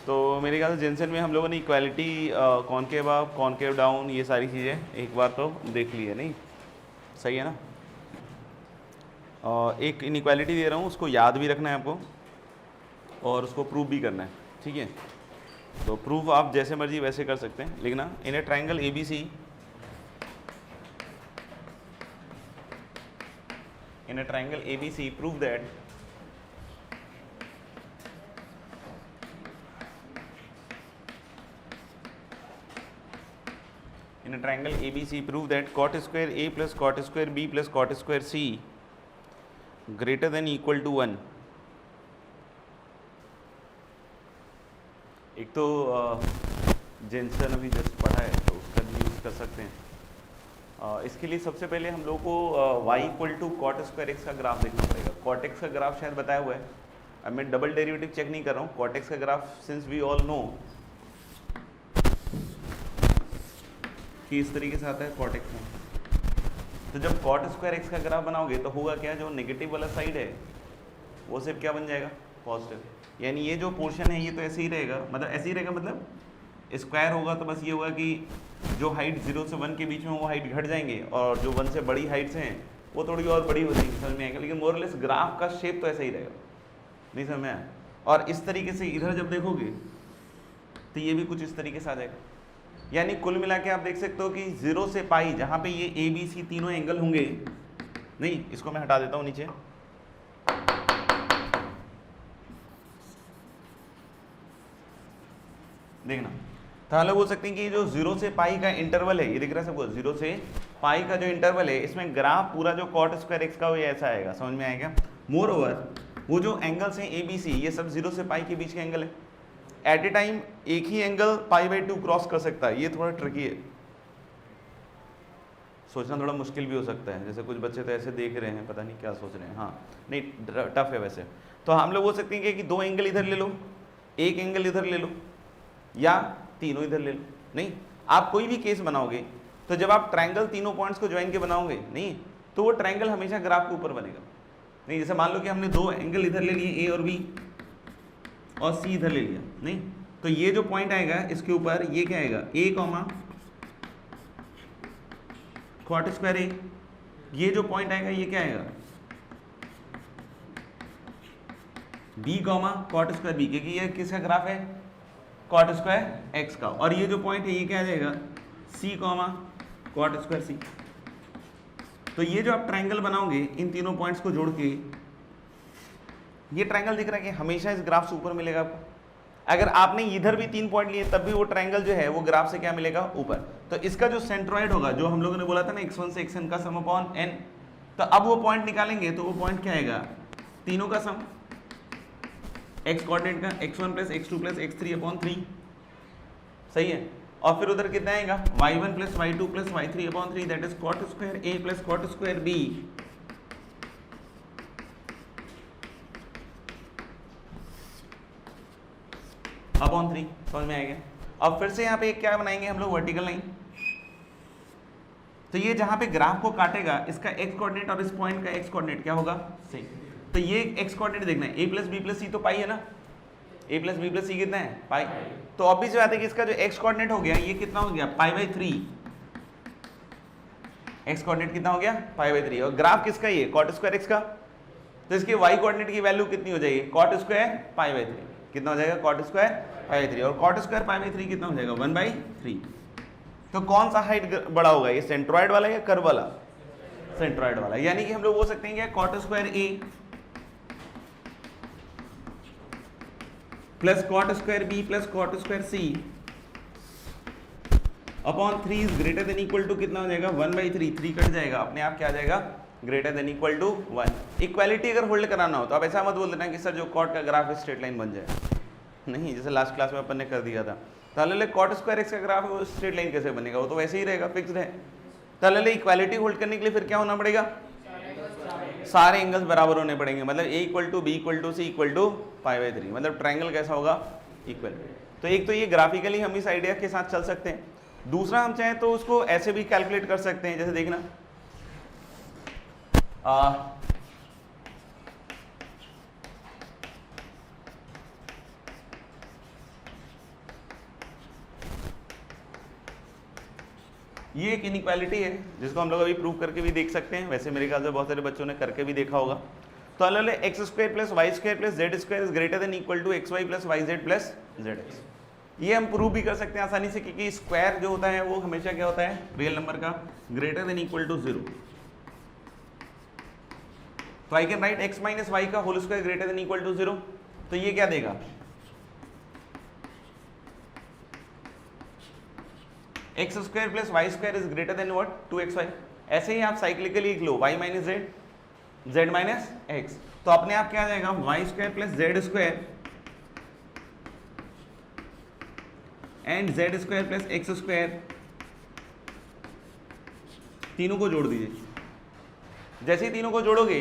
तो मेरे ख्याल से जेनसेन में हम लोगों ने equality, concave up, concave down, ये सारी चीज़ें एक बार तो देख ली है, नहीं सही है ना। एक इनइक्वालिटी दे रहा हूँ, उसको याद भी रखना है आपको और उसको प्रूव भी करना है, ठीक है। तो प्रूफ आप जैसे मर्जी वैसे कर सकते हैं, लिखना in a triangle A B C, in a triangle A B C prove that in a triangle ABC prove that cot square A plus cot square B plus cot square C greater than equal to 1। एक तो Jensen अभी just पढ़ा है तो उसका भी use कर सकते हैं। इसके लिए सबसे पहले हम लोग को y equal to cot square x का ग्राफ देखना पड़ेगा। कॉट एक्स का ग्राफ शायद बताया हुआ है, अब मैं डबल डेरिवेटिव चेक नहीं कर रहा हूँ। कॉट एक्स का graph since we all know कि इस तरीके से आता है कॉट एक्स में, तो जब कॉट स्क्वायर एक्स का ग्राफ बनाओगे तो होगा क्या, जो नेगेटिव वाला साइड है वो सिर्फ क्या बन जाएगा, पॉजिटिव। यानी ये जो पोर्शन है ये तो ऐसे ही रहेगा, मतलब ऐसे ही रहेगा, मतलब स्क्वायर होगा तो बस ये होगा कि जो हाइट 0 से 1 के बीच में वो हाइट घट जाएंगे और जो 1 से बड़ी हाइट्स हैं वो थोड़ी और बड़ी हो जाएंगी, समझ में आएगा। लेकिन मोरलेस ग्राफ का शेप तो ऐसा ही रहेगा, नहीं समझ में आया। और इस तरीके से इधर जब देखोगे तो ये भी कुछ इस तरीके से आ जाएगा। यानी कुल मिला के आप देख सकते हो कि 0 से पाई जहाँ पे ये ए बी सी तीनों एंगल होंगे, नहीं इसको मैं हटा देता हूँ नीचे, देखना तो हम लोग बोल सकते हैं कि जो 0 से पाई का इंटरवल है, ये दिख रहा है सबको, 0 से पाई का जो इंटरवल है इसमें ग्राफ पूरा जो कॉट स्क्वायर एक्स का वो ये ऐसा आएगा, समझ में आएगा। मोर ओवर वो जो एंगल्स हैं ए बी सी ये सब 0 से पाई के बीच के एंगल है। एट ए टाइम एक ही एंगल π/2 क्रॉस कर सकता है, ये थोड़ा ट्रिकी है, सोचना थोड़ा मुश्किल भी हो सकता है। जैसे कुछ बच्चे तो ऐसे देख रहे हैं, पता नहीं क्या सोच रहे हैं, हाँ नहीं टफ है वैसे। तो हम लोग बोल सकते हैं कि 2 एंगल इधर ले लो, एक एंगल इधर ले लो, या तीनों इधर ले लो। नहीं, आप कोई भी केस बनाओगे तो जब आप ट्रायंगल तीनों पॉइंट्स को ज्वाइन के बनाओगे, नहीं तो वो ट्रायंगल हमेशा ग्राफ के ऊपर बनेगा। नहीं, जैसे मान लो कि हमने 2 एंगल इधर ले लिए, ए और बी, और सी इधर ले लिया, नहीं तो ये जो पॉइंट आएगा इसके ऊपर ये क्या आएगा, a comma cot square a, ये जो पॉइंट आएगा ये क्या आएगा, b comma cot square b, क्योंकि ये किसका ग्राफ है, कॉट स्क्वायर एक्स का। और ये जो पॉइंट है ये क्या आ जाएगा, सी कॉमा कॉट स्क्वायर सी। तो ये जो आप ट्रायंगल बनाओगे इन तीनों पॉइंट्स को जोड़ के, ये ट्रायंगल दिख रहा है कि हमेशा इस ग्राफ से ऊपर मिलेगा आपको। अगर आपने इधर भी 3 पॉइंट लिए तब भी वो ट्रायंगल जो है वो ग्राफ से क्या मिलेगा, ऊपर। तो इसका जो सेंट्रॉइड होगा, जो हम लोगों ने बोला था ना x1 से xn का सम अपॉन n, तो अब वो पॉइंट निकालेंगे तो वो पॉइंट क्या आएगा, तीनों का सम, x कोऑर्डिनेट का x1 plus x2 plus x3 upon 3, सही है। और फिर उधर कितना आएगा, y1 plus y2 plus y3 upon 3, that is cot square a plus cot square b upon 3, समझ में आएगा। अब फिर से यहाँ पे क्या बनाएंगे हम लोग, वर्टिकल लाइन। तो ये जहाँ पे ग्राफ को काटेगा इसका x कोऑर्डिनेट और इस पॉइंट का x कोऑर्डिनेट क्या होगा, सही। तो ये x कोऑर्डिनेट देखना है, a प्लस बी प्लस सी तो पाई है ना, a प्लस बी प्लस सी कितना है, पाई। तो ऑब्वियस बात है कि इसका जो x कोऑर्डिनेट हो गया ये कितना हो गया, π/3। x कोऑर्डिनेट कितना हो गया, π/3। और ग्राफ किसका, ये कॉट स्क्वायर x का, तो इसके y कोऑर्डिनेट की वैल्यू कितनी हो जाएगी, कॉट स्क्वायर π/3। कितना हो जाएगा, कॉट स्क्वायर π/3। और कॉट स्क्वायर π/3 कितना हो जाएगा, 1/3। तो कौन सा हाइट बड़ा होगा, ये सेंट्रॉइड वाला या कर्व वाला, सेंट्रॉइड वाला। यानी कि हम लोग बोल सकते हैं कि cot square a plus cot square b plus cot square c upon 3 is greater than equal to कितना हो जाएगा, 1/3। 3 कट जाएगा, अपने आप क्या आ जाएगा, greater than equal to 1। Equality अगर होल्ड कराना हो तो आप ऐसा मत बोल देना कि सर जो कॉट का ग्राफ स्ट्रेट लाइन बन जाए, नहीं, जैसे लास्ट क्लास में अपन ने कर दिया था। तो कॉट स्क्वायर एक्स का ग्राफ वो स्ट्रेट लाइन कैसे बनेगा, वो तो वैसे ही रहेगा, फिक्स्ड है। तो इक्वालिटी होल्ड करने के लिए फिर क्या होना पड़ेगा, सारे एंगल्स बराबर होने पड़ेंगे, मतलब a equal to b equal to c equal to π/3, मतलब ट्रायंगल कैसा होगा, इक्वल। तो एक तो ये ग्राफिकली हम इस आइडिया के साथ चल सकते हैं, दूसरा हम चाहें तो उसको ऐसे भी कैलकुलेट कर सकते हैं। जैसे देखना ये एक इनइक्वालिटी है जिसको हम लोग अभी प्रूव करके भी देख सकते हैं, वैसे मेरे ख्याल से बहुत सारे बच्चों ने करके भी देखा होगा। तो अलग x square plus y square plus z square is greater than equal to x y plus y z plus z x. ये हम प्रूव भी कर सकते हैं आसानी से, क्योंकि स्क्वायर जो होता है वो हमेशा क्या होता है, रियल नंबर का ग्रेटर देन इक्वल टू 0। तो I can write x minus y का whole square greater than equal to 0। तो ये क्या देगा, x square plus y square is greater than what, 2xy। ऐसे ही आप साइक्लिकली लिख लो y minus z, z minus x, तो अपने आप क्या आ जाएगा y square plus z square and z square plus x square, तीनों को जोड़ दीजिए। जैसे ही तीनों को जोड़ोगे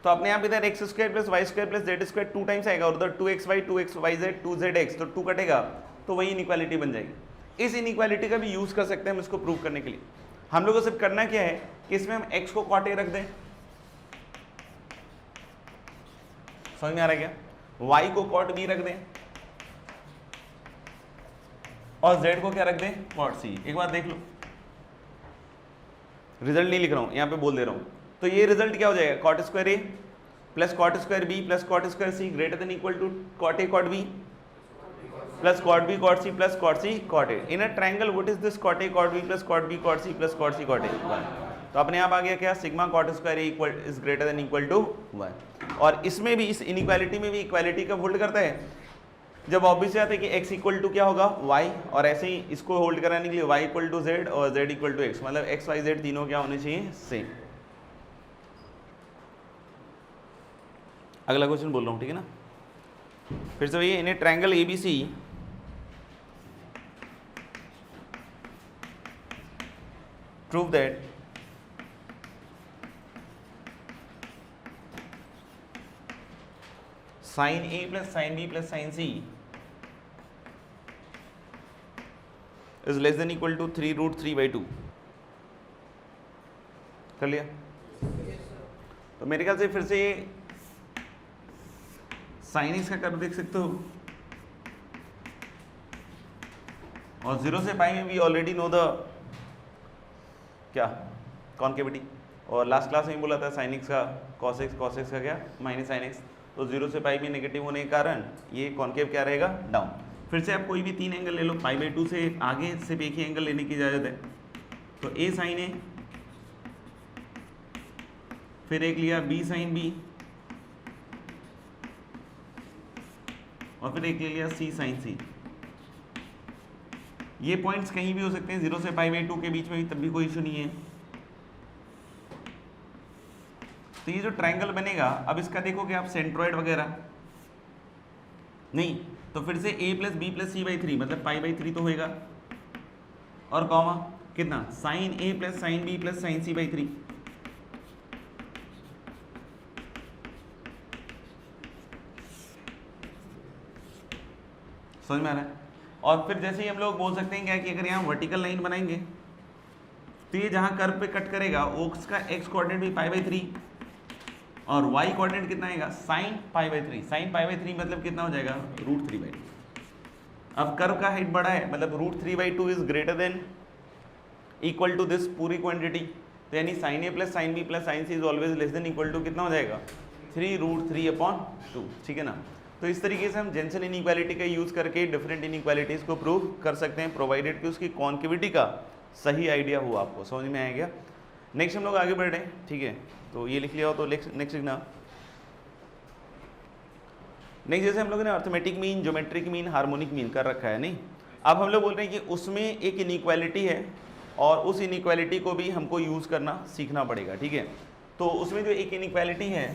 तो अपने आप इधर x square plus y square plus z square 2 times आएगा और उधर 2xy 2xyz 2zx, तो 2 कटेगा तो वही इनइक्वालिटी बन जाएगी। इस इनइक्वालिटी का भी यूज कर सकते हैं हम इसको प्रूव करने के लिए। हम लोगों को सिर्फ करना क्या है कि इसमें हम x को कॉट ए रख दें, समझ में आ रहा है क्या, y को कॉट बी रख दें और z को क्या रख दें, कॉट सी। एक बार देख लो, रिजल्ट नहीं लिख रहा हूं यहां पे बोल दे रहा हूं। तो ये रिजल्ट क्या हो जाएगा, cot square a plus cot square b plus cot square c greater than equal to cot a cot b plus cot b cot c plus cot c cot a. In a triangle what is this, cot a cot b plus cot b cot c plus cot c cot a. तो अपने आप आ गया क्या, sigma cot square a equal is greater than equal to 1। और इसमें भी, इस इनइक्वालिटी में भी इक्वालिटी कब होल्ड करता है, जब ऑब्वियसली आता है कि x इक्वल टू क्या होगा y, और ऐसे ही इसको होल्ड कराने के लिए y इक्वल टू z और z इक्वल टू x, मतलब x y z तीनों क्या होने चाहिए, सेम। अगला क्वेश्चन बोल रहा हूँ, ठीक है ना, फिर से वही, in a triangle ABC prove that sine A plus sine B plus sine C is less than equal to 3√3/2। कर लिया? तो मेरे ख्याल से फिर से साइन एक्स का कर्व देख सकते हो, और 0 से पाई में वी ऑलरेडी नो द क्या, कॉन्केविटी। और लास्ट क्लास में बोला था साइन एक्स का कॉस एक्स का क्या, माइनस साइन एक्स। तो 0 से पाई में नेगेटिव होने के कारण ये कॉन्केव क्या रहेगा, डाउन। फिर से आप कोई भी 3 एंगल ले लो, पाई/2 से आगे सिर्फ एक ही एंगल लेने की इजाजत है। तो ए साइन ए, फिर एक लिया बी साइन बी, और फिर एक ले लिया सी साइन सी। ये पॉइंट्स कहीं भी हो सकते हैं 0 से पाई/2 के बीच में भी, तब भी कोई इशू नहीं है। तो ये जो ट्रायंगल बनेगा, अब इसका देखोगे आप सेंट्रोइड वगैरह नहीं, तो फिर से a plus B plus c/3 मतलब पाई/3 तो होएगा, और कॉमा कितना, sine a plus sine b plus sine c/3। समझ में आ रहा है? और फिर जैसे ही हम लोग बोल सकते हैं क्या कि अगर यहाँ वर्टिकल लाइन बनाएंगे तो ये जहाँ कर्व पे कट करेगा उसका x कोऑर्डिनेट भी पाई/3 और y कोऑर्डिनेट कितना आएगा, साइन पाई/3। साइन पाई/3 मतलब कितना हो जाएगा, √3/2। अब कर्व का हाइट बड़ा है, मतलब √3/2 is greater than equal to this पूरी क्वांटिटी। तो यानी sine a plus sine b plus sine c is always less than equal to कितना हो जाएगा, 3√3/2। ठीक है ना। तो इस तरीके से हम जेंसेल इनइक्वालिटी का यूज करके डिफरेंट इनइक्वालिटीज को प्रूव कर सकते हैं, प्रोवाइडेड कि उसकी कॉन्केविटी का सही आइडिया हुआ आपको। समझ में आएगा? नेक्स्ट हम लोग आगे बढ़ रहे हैं, ठीक है। तो ये लिख लिया हो तो नेक्स्ट लिखना। नेक्स्ट जैसे हम लोगों ने arithmetic mean, geometric mean, harmonic mean कर रखा है, नहीं। अब हम लोग बोल रहे हैं कि उसमें एक इनइक्वालिटी है और उस इनइक्वालिटी को भी हमको यूज करना सीखना पड़ेगा, ठीक है। तो उसमें जो एक इनइक्वालिटी है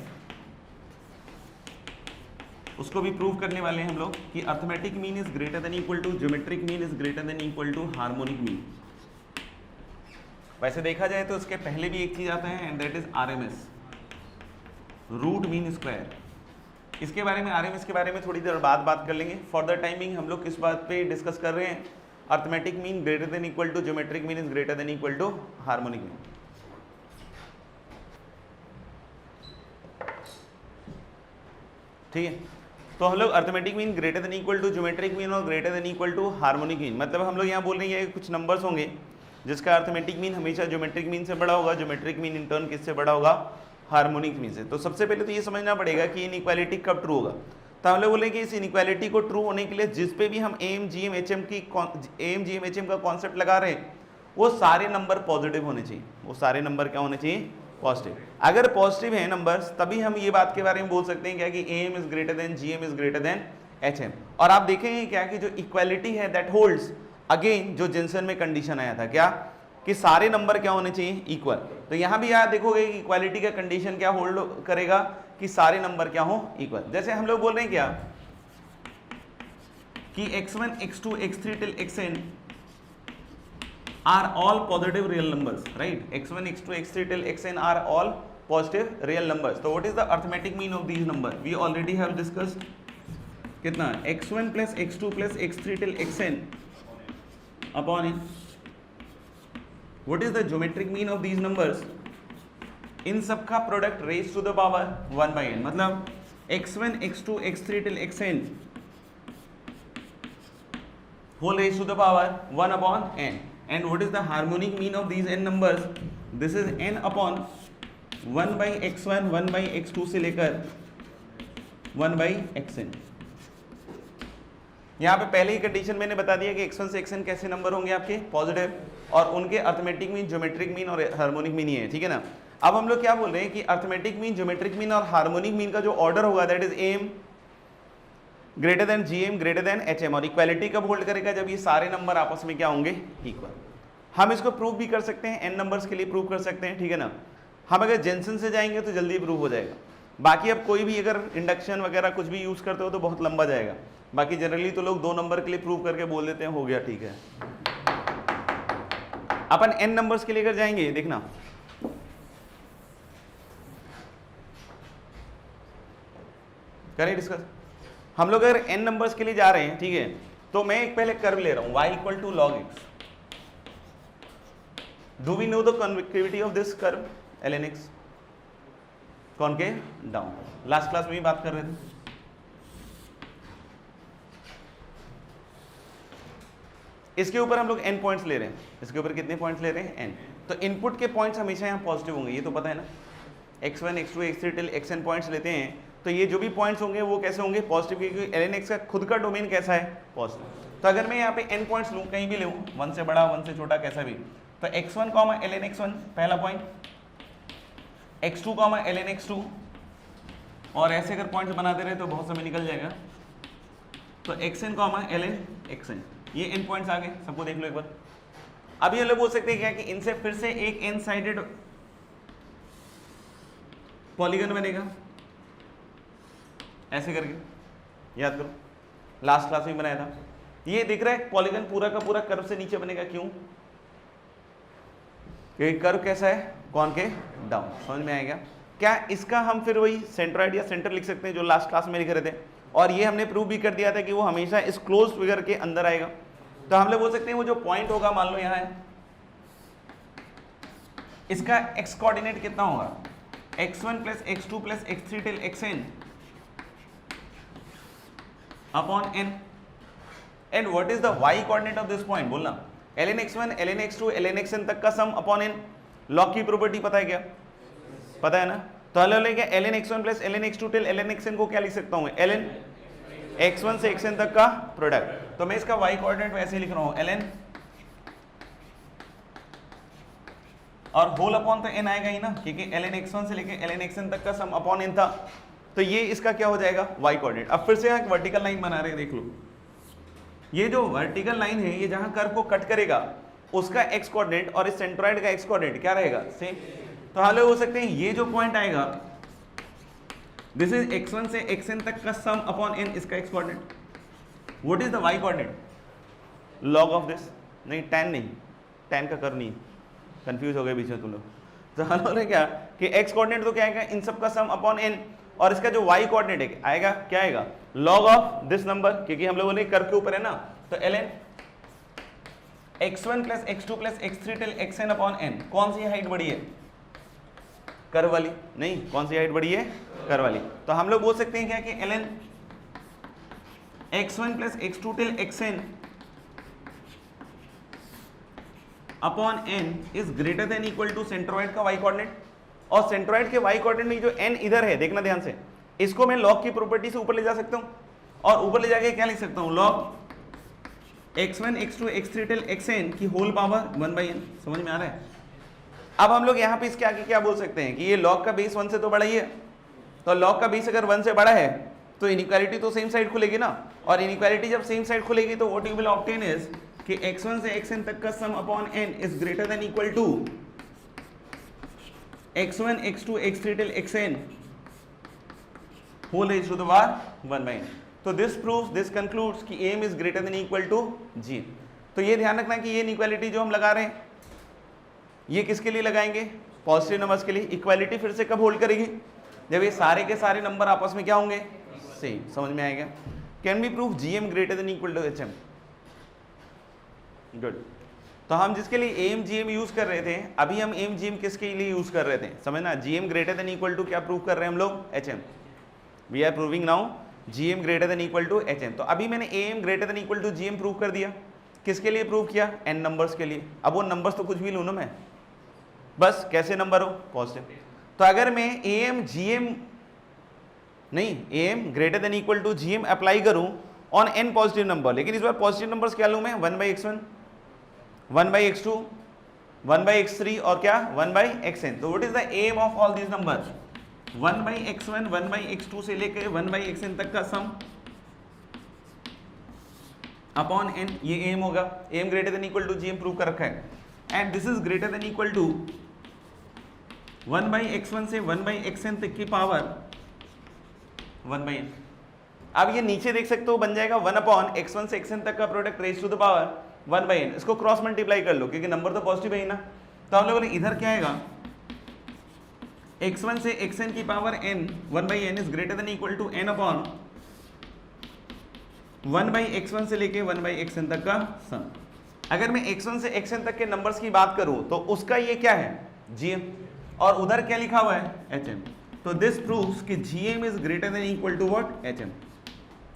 उसको भी प्रूव करने वाले हैं हम लोग कि arithmetic mean is greater than equal to geometric mean is greater than equal to harmonic mean. वैसे देखा जाए तो उसके पहले भी एक चीज आता है and that is RMS, root mean square. इसके बारे में, आरएमएस के बारे में थोड़ी देर बाद बात कर लेंगे। फॉर द टाइमिंग हम लोग किस बात पे डिस्कस कर रहे हैं, arithmetic mean greater than equal to geometric mean is greater than equal to harmonic mean. ठीक है। तो हम लोग arithmetic mean greater than equal to geometric mean और greater than equal to harmonic mean, मतलब हम लोग यहाँ बोल रहे हैं कुछ नंबर्स होंगे जिसका अर्थमेटिक मीन हमेशा ज्योमेट्रिक मीन से बड़ा होगा, ज्योमेट्रिक मीन इन टर्न किससे बड़ा होगा, हार्मोनिक मीन से। तो सबसे पहले तो ये समझना पड़ेगा कि इनइक्वालिटी कब ट्रू होगा। तो हम लोग बोलेंगे इस इनइक्वालिटी को ट्रू होने के लिए जिस पे भी हम M G M H M का कॉन्सेप्ट लगा रहे हैं वो सारे नंबर पॉजिटिव होने चाहिए, वो सारे नंबर क्या होने चाहिए, पॉजिटिव। अगर पॉजिटिव है नंबर्स तभी हम ये बात के बारे में बोल सकते हैं क्या कि M is greater than G M is greater than H M. और आप देखेंगे क्या कि जो इक्वालिटी है दैट होल्ड्स अगेन जो जेंसन में कंडीशन आया था क्या कि सारे नंबर क्या होने चाहिए, इक्वल। तो यहां भी याद देखोगे कि इक्वालिटी का कंडीशन क्या होल्ड करेगा कि सारे नंबर क्या हो, इक्वल। जैसे हम लोग बोल रहे हैं क्या कि x1 x2 x3 till xn are all positive real numbers, right? x1 x2 x3 till xn are all positive real numbers. So what is the arithmetic mean of these number? We already have discussed कितना x1 plus x2 plus x3 till xn upon n. What is the geometric mean of these numbers? इन सब का product raise to the power 1 by n, मतलब x1 x2 x3 till xn whole raised to the power 1 upon n. And what is the harmonic mean of these n numbers? This is n upon 1 by x1 1 by x2 से लेकर 1 by xn। यहाँ पे पहले ही condition मैंने बता दिया कि x1 से xn कैसे नंबर होंगे आपके, पॉजिटिव, और उनके अर्थमेटिक मीन, ज्योमेट्रिक मीन और हार्मोनिक मीन ही है, ठीक है ना। अब हम लोग क्या बोल रहे हैं कि अर्थमेटिक मीन, ज्योमेट्रिक मीन और हार्मोनिक मीन का जो ऑर्डर होगा that is M greater than G M greater than H M. और इक्वालिटी कब होल्ड करेगा, जब ये सारे नंबर आपस में क्या होंगे, इक्वल। हम इसको प्रूव भी कर सकते हैं, एन नंबर्स के लिए प्रूव कर सकते हैं, ठीक है ना। हम अगर जेंसन से जाएंगे तो जल्दी प्रूव हो जाएगा। बाकी अब कोई भी अगर इंडक्शन वगैरह कुछ भी यूज करते हो तो बहुत लंबा जाएगा। बाकी जनरली तो लोग 2 नंबर के लिए प्रूव करके बोल देते हैं हो गया, ठीक है। अपन एन नंबर्स के लिए अगर जाएंगे, देखना करें डिस्कस। हम लोग अगर एन नंबर्स के लिए जा रहे हैं, ठीक है, तो मैं एक पहले कर्व ले रहा हूं y equal to log x। Do we know the convexity of this curve ln x? Concave down, last class में भी बात कर रहे थे। इसके ऊपर हम लोग n पॉइंट्स ले रहे हैं, इसके ऊपर कितने पॉइंट्स ले रहे हैं, n। तो इनपुट के पॉइंट्स हमेशा यहाँ पॉजिटिव होंगे, ये तो पता है ना। x1 x2 x3 till xn points लेते हैं तो ये जो भी पॉइंट्स होंगे वो कैसे होंगे, पॉजिटिव, क्योंकि ln x का खुद का डोमेन कैसा है, पॉजिटिव। तो अगर मैं यहाँ पे n पॉइंट्स लूँ, कहीं भी लूँ, 1 से बड़ा 1 से छोटा कैसा भी, तो x1 ln x1 पहला पॉइंट, x2 ln x2, और ऐसे अगर पॉइंट्स बनाते रहे तो बहुत समय निकल जाएगा। तो xn ln xn, ये n पॉइंट्स आ गए, सबको देख लो एक बार। अब ये लोग बोल सकते हैं क्या कि इनसे फिर से एक n साइडेड पॉलीगन बनेगा, ऐसे करके, याद करो लास्ट क्लास में बनाया था। ये दिख रहा है पॉलीगन पूरा का पूरा कर्व से नीचे बनेगा, क्यों, क्योंकि कर्व कैसा है, कॉनकेव डाउन। समझ में आएगा क्या? इसका हम फिर वही सेंट्रॉइड या सेंटर लिख सकते हैं जो लास्ट क्लास में लिख रहे थे, और ये हमने प्रूव भी कर दिया था कि वो हमेशा इस क्लोज फिगर के अंदर आएगा। तो हम लोग बोल सकते हैं वो जो पॉइंट होगा, मान लो यहाँ है, इसका x कोऑर्डिनेट कितना होगा, x1 plus x2 plus x3 till xn upon n। And what is the y coordinate of this point, बोलना ln x1 ln x2 ln xn तक का सम अपॉन n। लॉग की प्रॉपर्टी पता है क्या, पता है ना। तो हल लेंगे ln x1 plus ln x2 till ln xn को क्या लिख सकता हूं, ln x1 से xn तक का प्रोडक्ट। तो मैं इसका y कोऑर्डिनेट वैसे लिख रहा हूं ln, और होल अपॉन तो n आएगा ही ना, क्योंकि ln x1 से लेके ln xn तक का सम अपॉन n था। तो ये इसका क्या हो जाएगा, y कोऑर्डिनेट। अब फिर से यहाँ एक वर्टिकल लाइन बना रहे हैं, देख लो, ये जो वर्टिकल लाइन है ये जहां कर्व को कट करेगा उसका x कोऑर्डिनेट और इस सेंट्रॉइड का x कोऑर्डिनेट क्या रहेगा, सेम। तो हाल हो सकते हैं ये जो पॉइंट आएगा दिस इज x1 से xn तक का सम अपॉन n, इसका x coordinate. What is the y coordinate, log of this, नहीं tan नहीं, tan का कर्व नहीं, कंफ्यूज हो गए बीच में तुम लोग। तो हाल हो रहे क्या कि x कोऑर्डिनेट तो क्या आएगा, इन सब का सम अपॉन n, और इसका जो y कोऑर्डिनेट आएगा क्या आएगा, लॉग ऑफ दिस नंबर, क्योंकि हम लोगों ने कर्व के ऊपर है ना। तो ln x1 plus x2 plus x3 till xn upon n। कौन सी हाइट बड़ी है, कर्व वाली, नहीं, कौन सी हाइट बड़ी है, कर्व वाली। तो हम लोग बोल सकते हैं क्या कि ln x1 plus x2 till xn upon n is greater than equal to centroid का y कोऑर्डिनेट, और सेंट्रोइड के y कोऑर्डिनेट में जो n इधर है, देखना ध्यान से, इसको मैं log की प्रॉपर्टी से ऊपर ले जा सकता हूं, और ऊपर ले जाके क्या लिख सकता हूं, log x1 x2 x3 till xn की होल पावर 1/n। समझ में आ रहा है? अब हम लोग यहाँ पे इसके आगे क्या बोल सकते हैं कि ये log का बेस 1 से तो बड़ा ही है, तो log का बेस अगर 1 से बड़ा है तो इनइक्वालिटी तो सेम साइड खुलेगी ना, और इनइक्वालिटी जब सेम साइड खुलेगी तो what you will obtain is कि x1 से xn तक का sum upon n is greater than equal to x1 x2 x3 till xn whole raise to the power 1/n। तो दिस प्रूव्स, दिस कंक्लूड्स कि m is greater than equal to g। तो ये ध्यान रखना कि ये इनइक्वालिटी जो हम लगा रहे हैं ये किसके लिए लगाएंगे, पॉजिटिव नंबर्स के लिए। इक्वालिटी फिर से कब होल्ड करेगी, जब ये सारे के सारे नंबर आपस में क्या होंगे, सेम। समझ में आएगा? Can be prove gm greater than equal to hm। Good. तो हम जिसके लिए एम gm यूज कर रहे थे, अभी हम एम gm किसके लिए यूज कर रहे थे, समझना, gm greater than equal to क्या प्रूव कर रहे हैं हम लोग, hm। We are proving now gm greater than equal to hm। तो अभी मैंने am greater than equal to gm prove कर दिया। किसके लिए प्रूव किया, n नंबर्स के लिए। अब वो नंबर्स तो कुछ भी लूँ ना मैं, बस कैसे नंबर हो, पॉजिटिव। तो अगर मैं am gm नहीं, am greater than equal to gm apply करूं ऑन n पॉजिटिव नंबर, लेकिन इस बार पॉजिटिव नंबर्स क्या लूं मैं, 1/x1 1/x2 1/x3 और क्या 1/xn। तो what is the M of all these numbers, 1/x1 1/x2 से लेकर 1/xn तक का सम अपॉन n, ये एम होगा। M greater than equal to gm prove कर रखा है, and this is greater than equal to 1/x1 से 1/xn तक की पावर 1/n। अब ये नीचे देख सकते हो बन जाएगा 1/x1 से xn तक का product raise to the power 1/n। इसको क्रॉस मल्टीप्लाई कर लो क्योंकि नंबर तो पॉजिटिव है ही ना। तो हम लोगों ने इधर क्या आएगा, x1 से xn की power n 1/n is greater than equal to n upon 1/x1 से लेके 1/xn तक का सम। अगर मैं x1 से xn तक के नंबर्स की बात करूं तो उसका ये क्या है, gm, और उधर क्या लिखा हुआ है, hm। तो दिस प्रूव्स कि gm is greater than equal to what, hm।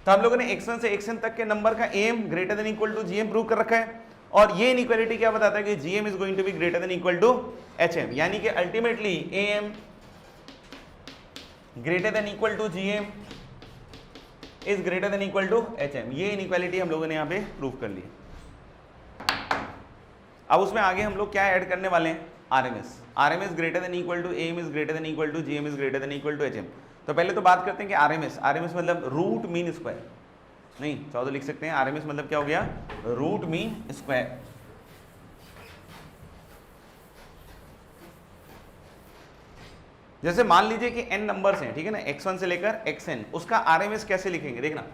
तो हम लोगों ने x1 से xn तक के नंबर का m greater than equal to gm prove कर रखा है, और ये इनइक्वालिटी क्या बताता है कि gm is going to be greater than equal to hm, यानी कि ultimately am greater than equal to gm is greater than equal to hm। ये इनइक्वालिटी हम लोगों ने यहाँ पे प्रूव कर ली। अब उसमें आगे हम लोग क्या ऐड करने वाले हैं, RMS greater than equal to am is greater than equal to gm is greater than equal to hm। तो पहले तो बात करते हैं कि RMS मतलब रूट मीन स्क्वायर, नहीं चाहो तो लिख सकते हैं RMS मतलब क्या हो गया, रूट मीन स्क्वायर। जैसे मान लीजिए कि n नंबर्स हैं, ठीक है ना, x1 से लेकर xn, उसका RMS कैसे लिखेंगे, देखना।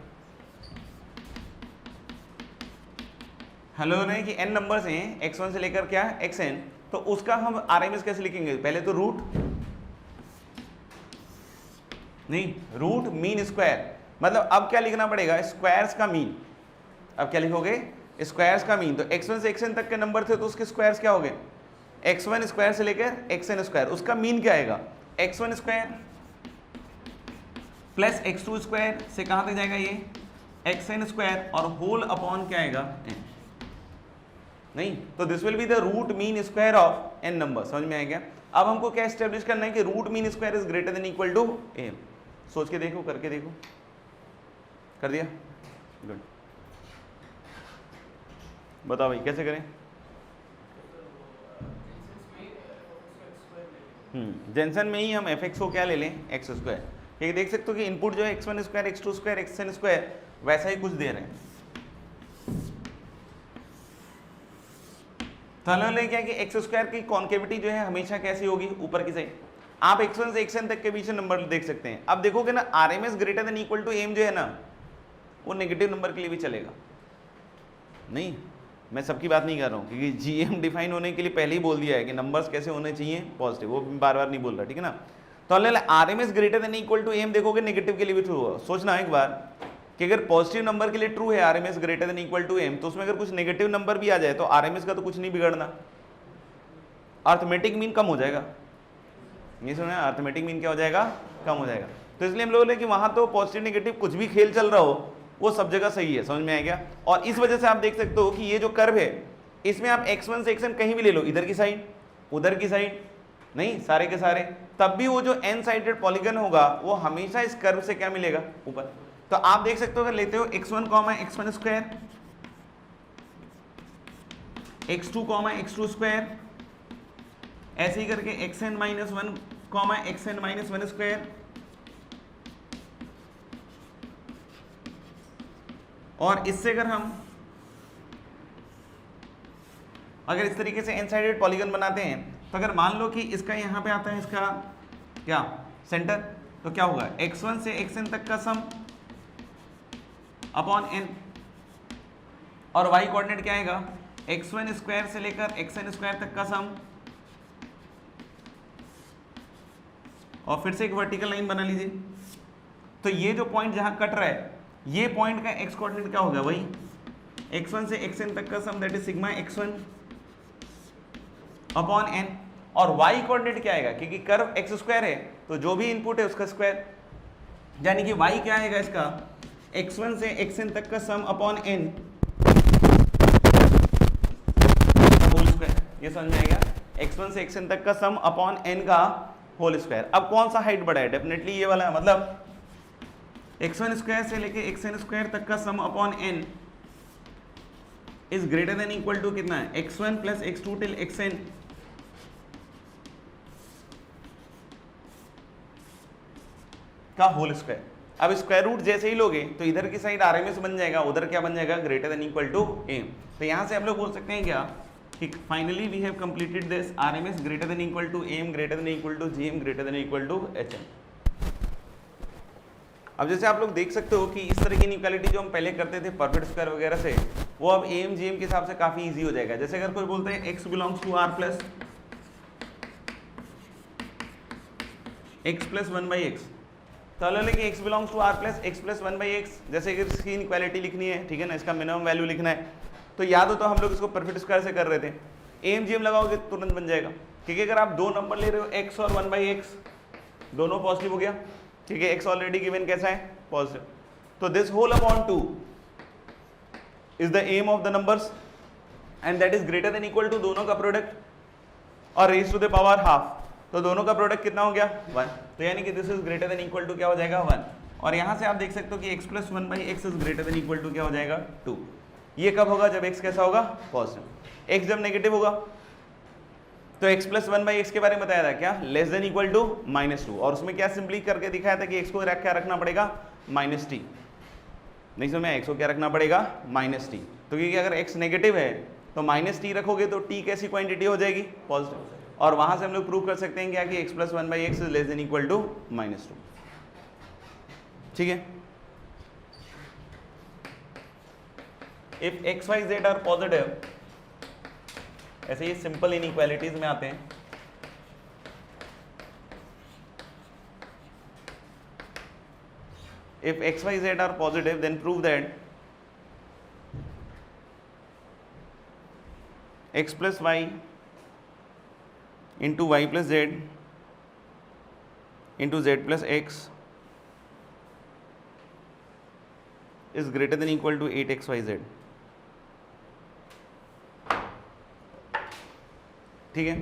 हेलो नहीं कि n नंबर्स हैं x1 से लेकर क्या xn, तो उसका हम RMS कैसे लिखेंगे, पहले तो रूट मीन स्क्वायर, मतलब अब क्या लिखना पड़ेगा, स्क्वायर्स का मीन। अब क्या लिखोगे, स्क्वायर्स का मीन। तो x1 से xn तक के नंबर थे तो उसके स्क्वायर्स क्या हो गए, x1 स्क्वायर से लेकर xn स्क्वायर, उसका मीन क्या आएगा, x1 square plus x2 square से कहां तक जाएगा ये xn स्क्वायर, और होल अपॉन क्या आएगा n। नहीं, तो this will be the root mean square of n number. समझ में आ गया? अब हमको क्या एस्टेब्लिश करना है कि root mean square is greater than equal to m। सोच के देखो, करके देखो, कर दिया, गुड। बताओ भाई कैसे करें। जेंसन में ही हम fx को क्या ले लें, x स्क्वायर, क्योंकि देख सकते हो कि इनपुट जो है x1 square x2 square xn square वैसा ही कुछ दे रहे हैं। तो हमने क्या कि x स्क्वायर की कॉन्केविटी जो है हमेशा कैसी होगी, ऊपर की साइड। आप x1 से xn तक के बीच नंबर देख सकते हैं। अब देखोगे ना RMS greater than equal to m जो है ना, वो नेगेटिव नंबर के लिए भी चलेगा। नहीं, मैं सबकी बात नहीं कर रहा हूँ, क्योंकि GM डिफाइन होने के लिए पहले ही बोल दिया है कि नंबर्स कैसे होने चाहिए, पॉजिटिव, वो बार बार नहीं बोल रहा, ठीक है ना। तो RMS greater than equal to m देखोगे नेगेटिव के लिए भी ट्रू होगा। सोचना एक बार कि अगर पॉजिटिव नंबर के लिए ट्रू है RMS greater than equal to m, तो उसमें अगर कुछ नेगेटिव नंबर भी आ जाए तो RMS का तो कुछ नहीं बिगड़ना, अर्थमेटिक मीन कम हो जाएगा। ये सुना, अर्थमेटिक मीन क्या हो जाएगा, कम हो जाएगा। तो इसलिए हम लोग बोले कि वहाँ तो पॉजिटिव नेगेटिव कुछ भी खेल चल रहा हो वो सब जगह सही है। समझ में आ गया? और इस वजह से आप देख सकते हो कि ये जो कर्व है इसमें आप x1 से xn कहीं भी ले लो, इधर की साइड, उधर की साइड, नहीं सारे के सारे, तब भी वो जो n साइडेड पॉलीगन होगा वो हमेशा इस कर्व से क्या मिलेगा, ऊपर। तो आप देख सकते हो अगर लेते हो x1 x1 square, x2 x2 square, ऐसे ही करके xn minus 1 xn minus 1 square, और इससे अगर इस तरीके से एन साइडेड पॉलीगन बनाते हैं, तो अगर मान लो कि इसका यहां पे आता है इसका क्या सेंटर, तो क्या होगा, x1 से xn तक का सम अपॉन n, और y कोऑर्डिनेट क्या आएगा, x1 स्क्वायर से लेकर xn स्क्वायर तक का सम, और फिर से एक वर्टिकल लाइन बना लीजिए। तो ये जो पॉइंट जहां कट रहा है, ये पॉइंट का x कोऑर्डिनेट क्या होगा, वही x1 से xn तक का sum, that is sigma x1 upon n, और y कोऑर्डिनेट क्या आएगा, क्योंकि कर्व x स्क्वायर है तो जो भी इनपुट है उसका स्क्वायर, यानी कि y क्या आएगा इसका, x1 से xn तक का sum upon n whole square. ये समझ में आएगा, x1 से xn तक का सम अपॉन n का होल स्क्वायर। अब कौन सा हाइट बड़ा है, डेफिनेटली ये वाला है, मतलब x1 स्क्वायर से लेके xn स्क्वायर तक का sum upon n is greater than equal to कितना है, x1 plus x2 till xn का होल स्क्वायर। अब स्क्वायर रूट जैसे ही लोगे तो इधर की साइड आरएमएस बन जाएगा, उधर क्या बन जाएगा, greater than equal to M. तो यहां से हम लोग बोल सकते हैं क्या कि finally we have completed this RMS greater than equal to M greater than equal to GM greater than equal to HM. अब जैसे आप लोग देख सकते हो कि इस तरह की इनइक्वालिटी जो हम पहले करते थे परफेक्ट स्क्वायर वगैरह से, वो अब एम जीएम के हिसाब से काफी इजी हो जाएगा। जैसे अगर कोई बोलते हैं x belongs to r plus x plus 1/x, तो अलग कि x belongs to r plus x plus 1/x, जैसे कि इसकी इनइक्वालिटी लिखनी है, ठीक है ना, इसका मिनिमम वैल्यू लिखना है, तो याद हो तो हम लोग इसको परफेक्ट स्क्वायर से कर रहे थे, एम जीएम लगाओगे तुरंत बन जाएगा। क्योंकि अगर आप दो नंबर ले रहे हो x और 1/x, दोनों पॉजिटिव हो गया, ठीक है, x ऑलरेडी गिवन कैसा है, पॉजिटिव, तो this whole upon 2 is the M of the numbers and that is greater than equal to दोनों का प्रोडक्ट और raise to the power half, तो दोनों का प्रोडक्ट कितना हो गया 1, तो यानी कि this is greater than equal to क्या हो जाएगा 1। और यहां से आप देख सकते हो कि x plus 1/x is greater than equal to क्या हो जाएगा 2। ये कब होगा, जब x कैसा होगा, पॉजिटिव। x जब नेगेटिव होगा तो x प्लस 1/x के बारे में बताया था क्या, लेस देन इक्वल टू -2, और उसमें क्या सिंपली करके दिखाया था कि x को क्या रखना पड़ेगा, -t। नहीं समझ में, x को क्या रखना पड़ेगा, -t। तो क्योंकि अगर x नेगेटिव है तो -t रखोगे तो t कैसी क्वांटिटी हो जाएगी, पॉजिटिव, और वहां से हम लोग प्रूव कर सकते हैं क्या कि x plus 1/x is less than equal to -2। ठीक है, if x y z are positive, ऐसे ये सिंपल इनइक्वालिटीज में आते हैं, if x y z are positive then prove that x plus y into y plus z into z plus x is greater than equal to 8xyz। ठीक है,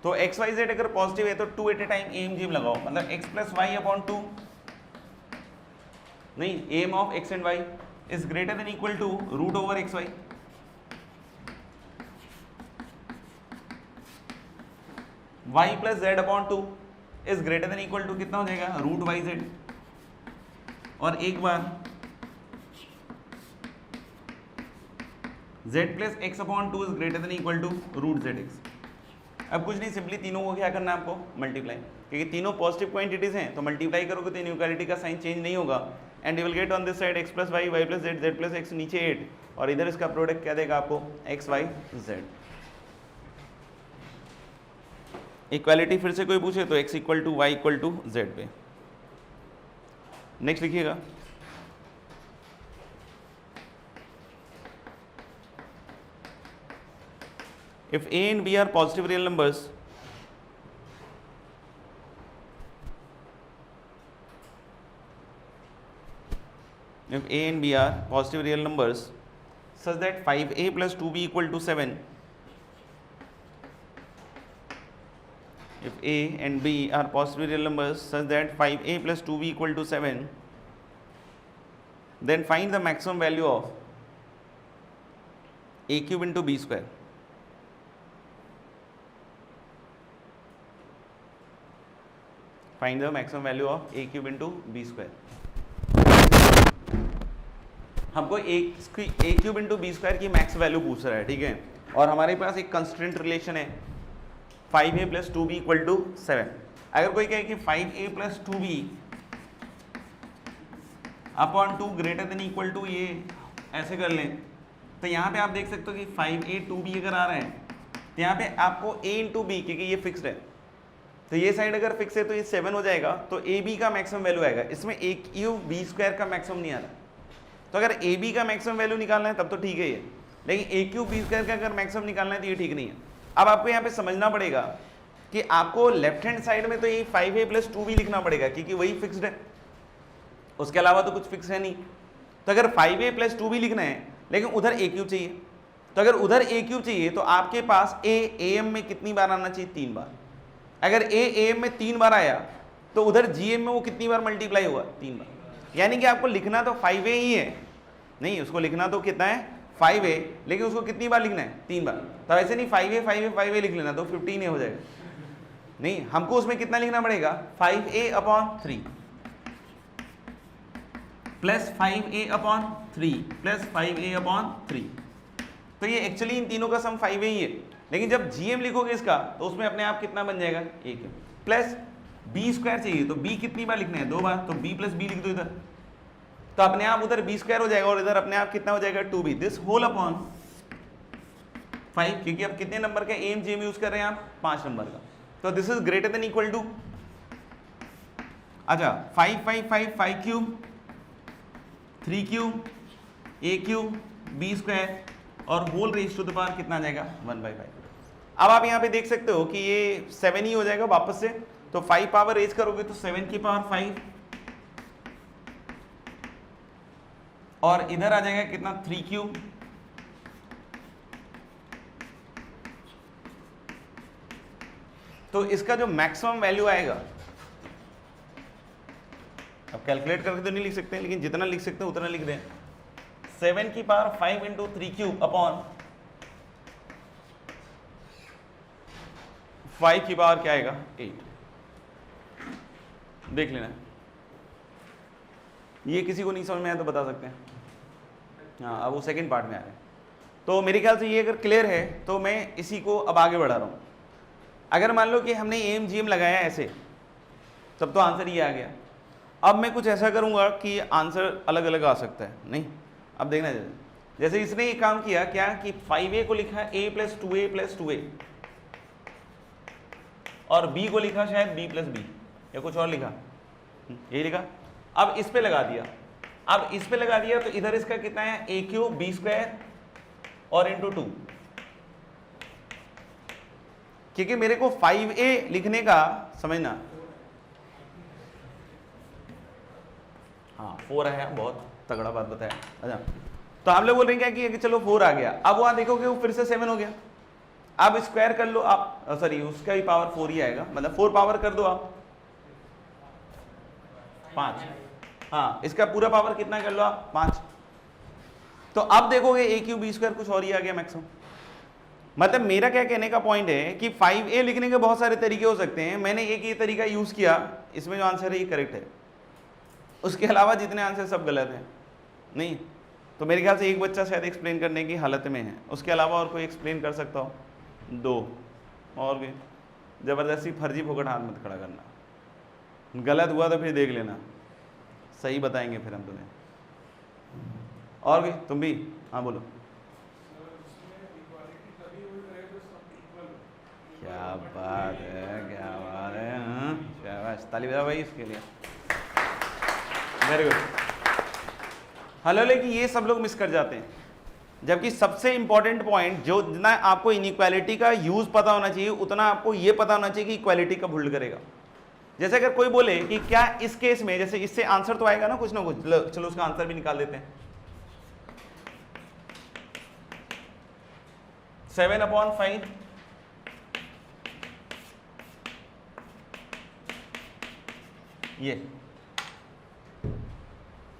तो x y z अगर positive है तो 2 at a time M GM लगाओ, मतलब x plus y upon 2, नहीं, M of x and y is greater than equal to root over x y, y plus z upon 2 is greater than equal to कितना हो जाएगा, root y z, और एक बार z plus x upon 2 is greater than equal to root Z x. अब कुछ नहीं, simply तीनों को क्या करना है आपको, मल्टीप्लाई, क्योंकि तीनों पॉजिटिव क्वांटिटीज हैं तो मल्टीप्लाई करोगे तो इनइक्वालिटी का साइन चेंज नहीं होगा, and you will get on this side x plus y, y plus z, z plus x, नीचे 8, और इधर इसका प्रोडक्ट क्या देगा आपको, एक्स वाई जेड। इक्वालिटी फिर से कोई पूछे तो x equal to y equal to z पे। नेक्स्ट लिखिएगा, if a and b are positive real numbers, if a and b are positive real numbers such that 5a plus 2b equal to 7, if a and b are positive real numbers such that 5a plus 2b equal to 7, then find the maximum value of a cube into b square. Find the maximum value of a cube into b square. हमको a cube into b square की max value पूछ रहा है, ठीक है, और हमारे पास एक कंस्ट्रेंट रिलेशन है 5a plus 2b equal to 7। अगर कोई कहे कि 5a plus 2b upon 2 greater than equal to ये ऐसे कर लें, तो यहाँ पे आप देख सकते हो कि 5a 2b अगर आ रहा है तो यहाँ पे आपको a इंटू बी, क्योंकि ये फिक्स्ड है तो ये साइड अगर फिक्स है तो ये 7 हो जाएगा, तो ए बी का मैक्सिमम वैल्यू आएगा। इसमें ए क्यूब बी स्क्वायर का मैक्सिमम नहीं आ रहा, तो अगर ए बी का मैक्सिमम वैल्यू निकालना है तब तो ठीक है ये, लेकिन ए क्यूब बी स्क्वायर का अगर मैक्सिमम निकालना है तो ये ठीक नहीं है। अब आपको यहाँ पे समझना पड़ेगा कि आपको लेफ्ट हैंड साइड में तो ये 5a प्लस 2b लिखना पड़ेगा क्योंकि वही फिक्स्ड है, उसके अलावा तो कुछ फिक्स है नहीं। तो अगर 5a प्लस 2b लिखना है लेकिन उधर a क्यूब चाहिए, तो अगर उधर a क्यूब चाहिए तो आपके पास a am में कितनी बार आना चाहिए? 3 बार। अगर a am में 3 बार आया तो उधर gm में वो कितनी बार मल्टीप्लाई हुआ? 3 बार। यानी कि आपको लिखना तो 5a ही है, नहीं उसको लिखना तो कितना है 5a, लेकिन उसको कितनी बार लिखना है? 3 बार। तो ऐसे नहीं 5a लिख लेना तो 15a हो जाएगा, नहीं हमको उसमें कितना लिखना पड़ेगा? 5a upon 3 plus 5a upon 3 plus 5a upon 3। तो ये एक्चुअली इन तीनों का सम 5a ही है, लेकिन जब gm लिखोगे इसका तो उसमें अपने आप कितना बन जाएगा? 1 प्लस b स्क्वायर चाहिए, तो b कितनी बार लिखना है? 2 बार, तो b प्लस b लिख दो इधर, तो अपने आप उधर b स्क्वायर हो जाएगा और इधर अपने आप कितना हो जाएगा? 2b, दिस होल अपॉन 5, क्योंकि अब कितने नंबर का एम जीएम यूज कर रहे हैं आप? 5 नंबर का, तो this is greater than equal to, अच्छा 5 5 5 5 cube 3 cube a cube b square और whole raise to the power कितना आ जाएगा? 1/5। अब आप यहाँ पे देख सकते हो कि ये 7 ही हो जाएगा वापस से, तो 5 पावर रेज करोगे तो 7 की पावर 5 और इधर आ जाएगा कितना? 3 क्यूब, तो इसका जो मैक्सिमम वैल्यू आएगा, अब कैलकुलेट करके तो नहीं लिख सकते लेकिन जितना लिख सकते हैं उतना लिख दें, 7 की पावर 5 इंटू 3 क्यूब अपॉन 5 की पावर क्या आएगा? 8। देख लेना, ये किसी को नहीं समझ में आया तो बता सकते हैं। हाँ, अब वो सेकंड पार्ट में आ रहे हैं, तो मेरे ख्याल से ये अगर क्लियर है तो मैं इसी को अब आगे बढ़ा रहा हूँ। अगर मान लो कि हमने एम जीएम लगाया ऐसे, तब तो आंसर ये आ गया। अब मैं कुछ ऐसा करूँगा कि आंसर अलग अलग आ सकता है, नहीं अब देखना जैसे इसने ये काम किया क्या कि 5a को लिखा a plus 2a plus 2a और b को लिखा शायद b प्लस b या कुछ और लिखा, यही लिखा। अब इस पे लगा दिया, अब इस पे लगा दिया तो इधर इसका कितना है? a क्यूब b स्क्वायर और इंटू 2, क्योंकि मेरे को 5a लिखने का समझना, हाँ 4 है, बहुत तगड़ा बात बताया। अच्छा, तो आप लोग बोल रहे हैं क्या कि चलो 4 आ गया, अब वहां देखोगे वो फिर से 7 हो गया, अब स्क्वायर कर लो आप, सॉरी उसका भी पावर 4 ही आएगा, मतलब 4 पावर कर दो आप 5, हाँ इसका पूरा पावर कितना कर लो आप? 5। तो अब देखोगे a क्यूब b स्क्वायर कुछ और ही आ गया मैक्सिमम। मतलब मेरा क्या कहने का पॉइंट है कि 5a लिखने के बहुत सारे तरीके हो सकते हैं, मैंने एक ये तरीका यूज किया, इसमें जो आंसर है ये करेक्ट है, उसके अलावा जितने आंसर सब गलत हैं। नहीं तो मेरे ख्याल से एक बच्चा शायद एक्सप्लेन करने की हालत में है, उसके अलावा और कोई एक्सप्लेन कर सकता हो? 2 और भी, ज़बरदस्ती फर्जी फोकट हाथ मत खड़ा करना, गलत हुआ तो फिर देख लेना, सही बताएंगे फिर हम तुम्हें। और भी तुम भी, हाँ बोलो। क्या बात है, क्या बात है, हाँ शाबाश, ताली बजाओ भाई इसके लिए, वेरी गुड। हेलो, लेकिन ये सब लोग मिस कर जाते हैं, जबकि सबसे इंपॉर्टेंट पॉइंट जो जितना आपको इनइक्वालिटी का यूज पता होना चाहिए उतना आपको ये पता होना चाहिए कि इक्वालिटी कब होल्ड करेगा। जैसे अगर कोई बोले कि क्या इस केस में, जैसे इससे आंसर तो आएगा ना कुछ, चलो उसका आंसर भी निकाल देते हैं। 7/5 ये